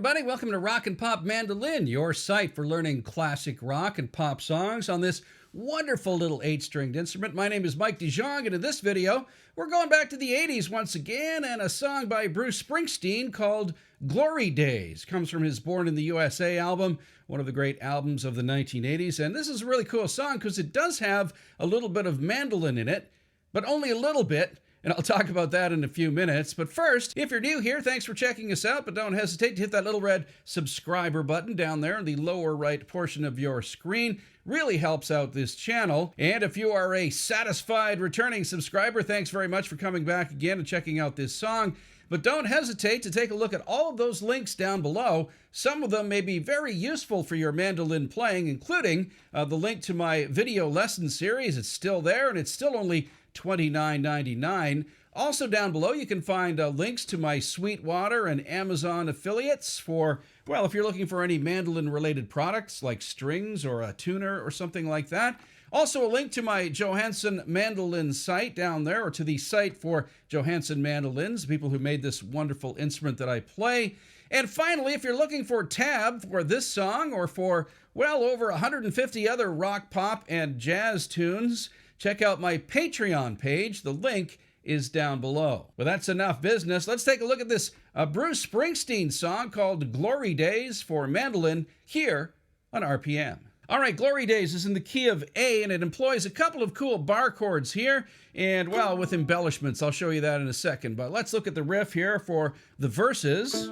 everybody. Welcome to Rock and Pop Mandolin, your site for learning classic rock and pop songs on this wonderful little 8-stringed instrument. My name is Mike DeJong, and in this video, we're going back to the 80s once again, and a song by Bruce Springsteen called Glory Days. Comes from his Born in the USA album, one of the great albums of the 1980s, and this is a really cool song because it does have a little bit of mandolin in it, but only a little bit. And I'll talk about that in a few minutes. But first, if you're new here, thanks for checking us out. But don't hesitate to hit that little red subscriber button down there in the lower right portion of your screen. Really helps out this channel. And if you are a satisfied returning subscriber, thanks very much for coming back again and checking out this song. But don't hesitate to take a look at all of those links down below. Some of them may be very useful for your mandolin playing, including the link to my video lesson series. It's still there, and it's still only $29.99. Also down below, you can find links to my Sweetwater and Amazon affiliates for, well, if you're looking for any mandolin-related products like strings or a tuner or something like that. Also a link to my Johansson mandolin site down there, or to the site for Johansson mandolins, people who made this wonderful instrument that I play. And finally, if you're looking for a tab for this song or for, well, over 150 other rock, pop, and jazz tunes, check out my Patreon page. The link is down below. Well, that's enough business. Let's take a look at this Bruce Springsteen song called Glory Days for mandolin here on RPM. All right, Glory Days is in the key of A, and it employs a couple of cool bar chords here, and, well, with embellishments. I'll show you that in a second. But let's look at the riff here for the verses.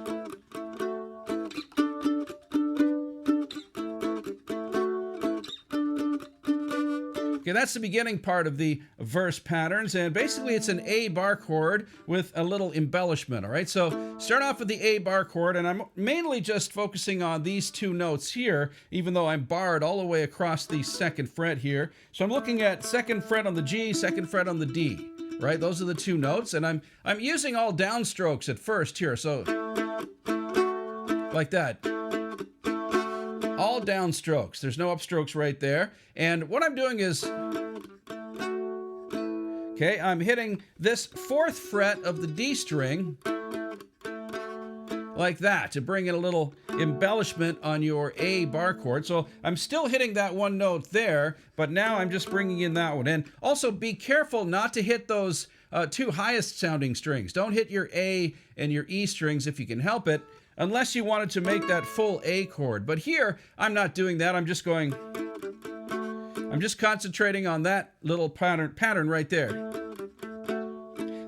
Okay, that's the beginning part of the verse patterns, and basically it's an A bar chord with a little embellishment, all right? So start off with the A bar chord, and I'm mainly just focusing on these two notes here, even though I'm barred all the way across the second fret here. So I'm looking at second fret on the G, second fret on the D, right? Those are the two notes, and I'm using all downstrokes at first here, so like that. All downstrokes. There's no upstrokes right there. And what I'm doing is, okay, I'm hitting this fourth fret of the D string like that to bring in a little embellishment on your A bar chord. So I'm still hitting that one note there, but now I'm just bringing in that one. And also be careful not to hit those two highest sounding strings. Don't hit your A and your E strings if you can help it, unless you wanted to make that full A chord. But here, I'm not doing that. I'm just concentrating on that little pattern right there.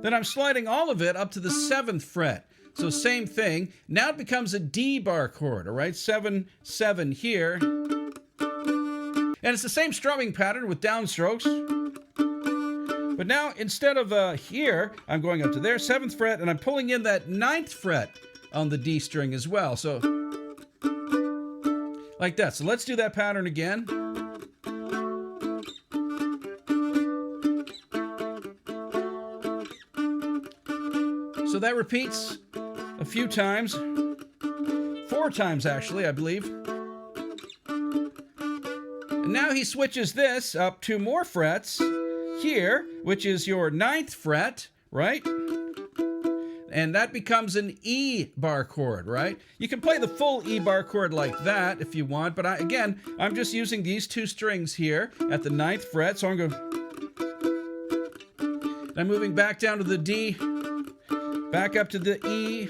Then I'm sliding all of it up to the 7th fret. So same thing. Now it becomes a D bar chord, all right? 7, 7 here. And it's the same strumming pattern with downstrokes. But now, instead of here, I'm going up to there, 7th fret, and I'm pulling in that 9th fret on the D string as well. So like that. So let's do that pattern again. So that repeats a few times, 4 times actually, I believe. And now he switches this up 2 more frets here, which is your 9th fret, right? And that becomes an E bar chord, right? You can play the full E bar chord like that if you want, but again, I'm just using these 2 strings here at the 9th fret, so I'm going. I'm moving back down to the D, back up to the E.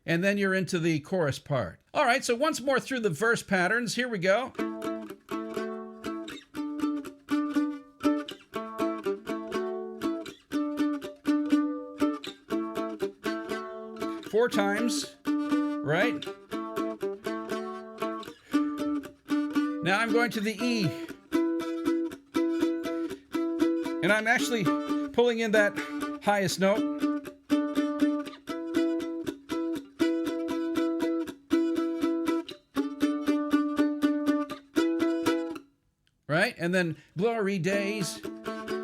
And then you're into the chorus part. All right, so once more through the verse patterns, here we go. Four times, right? Now I'm going to the E. And I'm actually pulling in that highest note. Right? And then Glory Days.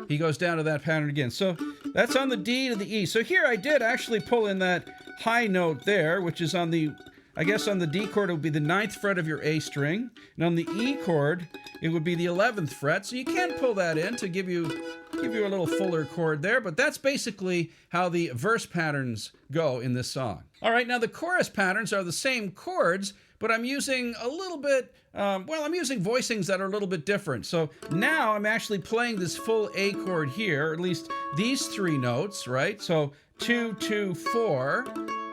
He goes down to that pattern again. So that's on the D to the E. So here I did actually pull in that high note there, which is on the, I guess on the D chord, it would be the 9th fret of your A string. And on the E chord, it would be the 11th fret. So you can pull that in to give you give you a little fuller chord there, but that's basically how the verse patterns go in this song. All right, now the chorus patterns are the same chords, but I'm using a little bit, I'm using voicings that are a little bit different. So now I'm actually playing this full A chord here, or at least these three notes, right? So 2, 2, 4,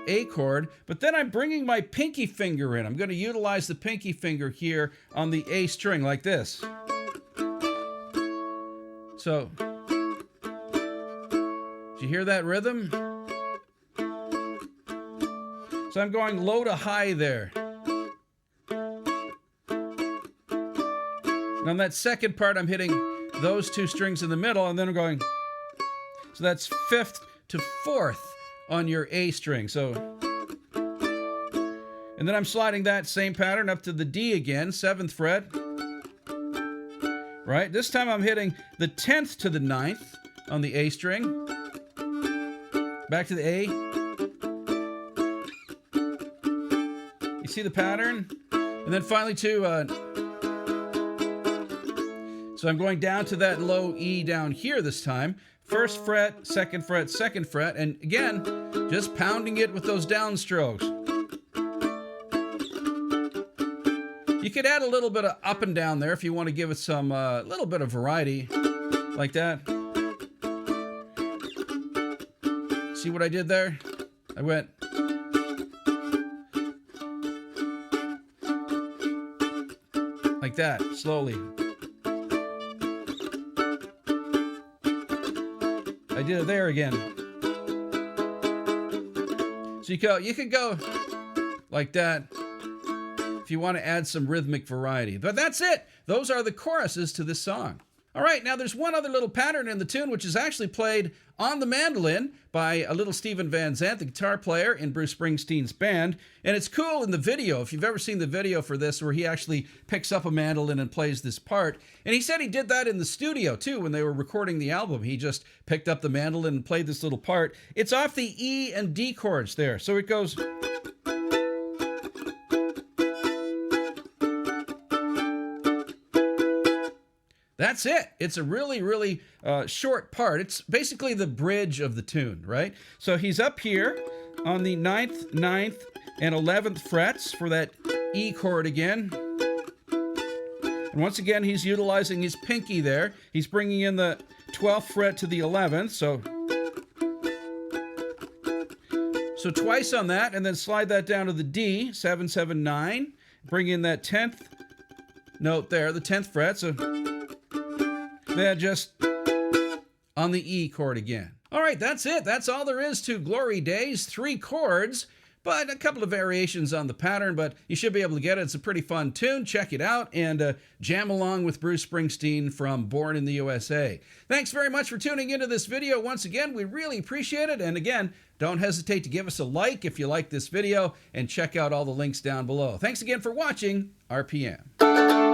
A chord, but then I'm bringing my pinky finger in. I'm going to utilize the pinky finger here on the A string like this. So, did you hear that rhythm? So I'm going low to high there. And on that second part, I'm hitting those two strings in the middle, and then I'm going, so that's 5th to 4th on your A string. So, and then I'm sliding that same pattern up to the D again, 7th fret. Right, this time I'm hitting the 10th to the 9th on the A string. Back to the A. You see the pattern? And then finally to, so I'm going down to that low E down here this time. 1st fret, 2nd fret, 2nd fret, and again, just pounding it with those downstrokes. You could add a little bit of up and down there if you want to give it some little bit of variety, like that. See what I did there? I went like that, slowly. I did it there again. So you could go like that if you want to add some rhythmic variety. But that's it. Those are the choruses to this song. All right, now there's one other little pattern in the tune which is actually played on the mandolin by a little Steven Van Zandt, the guitar player in Bruce Springsteen's band. And it's cool in the video, if you've ever seen the video for this, where he actually picks up a mandolin and plays this part. And he said he did that in the studio too when they were recording the album. He just picked up the mandolin and played this little part. It's off the E and D chords there. So it goes... That's it. It's a really, really short part. It's basically the bridge of the tune, right? So he's up here on the 9th, 9th, and 11th frets for that E chord again. And once again, he's utilizing his pinky there. He's bringing in the 12th fret to the 11th. So twice on that, and then slide that down to the D, 7, 7, 9. Bring in that 10th note there, the 10th fret. So then just on the E chord again. All right, that's it. That's all there is to Glory Days. 3 chords, but a couple of variations on the pattern, but you should be able to get it. It's a pretty fun tune. Check it out and jam along with Bruce Springsteen from Born in the USA. Thanks very much for tuning into this video. Once again, we really appreciate it. And again, don't hesitate to give us a like if you like this video and check out all the links down below. Thanks again for watching RPM.